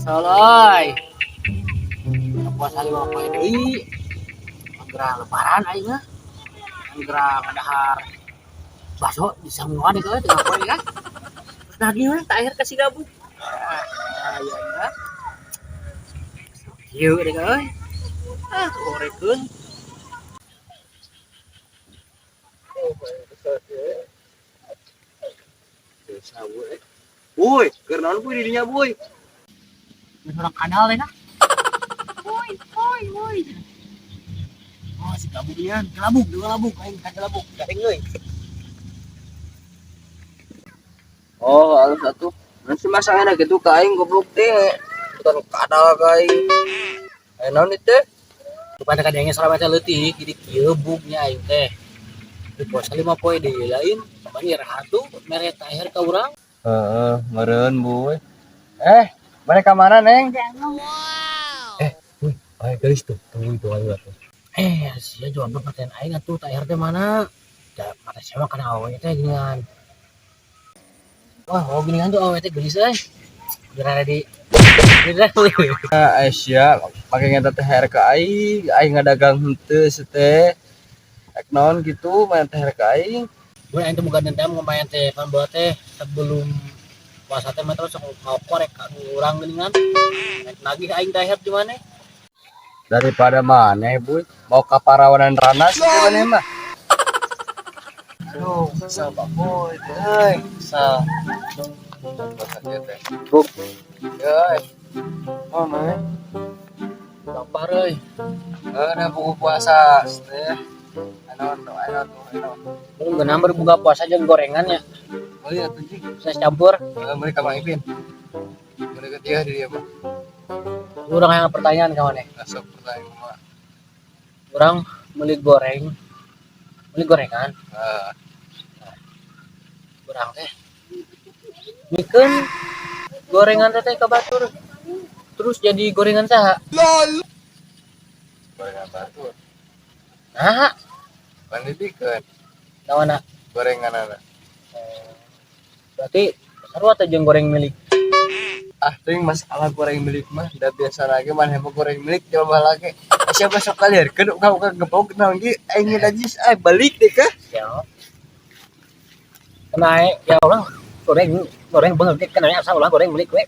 Soloy. Puasa 50 deui. Anggrang lebaran aing mah. Anggrang ngadahar bakso di samuan itu tengah poe kan. Terus nagih we tak akhir kasih gabung. Aya na. Ieu deui euy. Orekeun. Boy, keur naon boy di dinya boy? Geus orang kadal deh nah. Woi. Oh, si gabung ian, kelabuk, dua labuk, aing kan kelabuk, garing euy. Oh, halus atuh. Nanti masangna gitu ka aing goblok teh. Bukan kadal ka aing. Aya naon ieu teh? Kepada kadangnya selama teh leutik, jadi kieu buknya aing teh. Di puasa 5 poe deui lain, bani rahatu mere teh akhir ka urang. Heeh, meureun boy. Mereka mana, Neng? Ayo guys tuh, tunggu itu ayo tuh. Sia jawab pertanyaan aing atuh teh akhir teh mana? Da mata sewa kana awewe teh geuningan. Wah, oh geuningan tuh awewe teh geulis euy. Gerana di Aisyah, make ngeta teh her ka aing ngadagang henteu teh. Ek naon gitu, main teh her ka aing. gue aing teh boga dendam ngomongin teh kan buat teh sebelum puasa teh mah terus ngokorek ka urang geuningan. Nek nagih aing teh akhir di mana? Daripada maneh, boy. Mau ka parawanan Ranas teh maneh mah. Aduh, sabar boy, euy. Sa Buk. Euy. Oh, maneh. lapar euy. Ada buku puasa teh. Anon. Mun geunam berbuka puasa jeung gorengan ya. Oh iya tuh Ji. Saya campur. Mereka Mang Ipin. Mereka dia di dia mah. Urang yang pertanyaan ka maneh. Masuk pertanyaan mah. Urang meuli gorengan. Urang teh mikeun gorengan teh ka batur. Terus jadi gorengan saha? Gorengan batur. Nah, Pandidikeun nawana? gorengan ana. Berarti sarua teh jeung goreng milik. Ah, ting masalah goreng milik mah da biasa lagi maneh mah goreng milik coba lagi. Siapa sok kalirkeun uka gepok naon ge aing najis balik deh kah? Siap. Kenai ya Allah goreng beungeut kana asa ulah goreng milik we.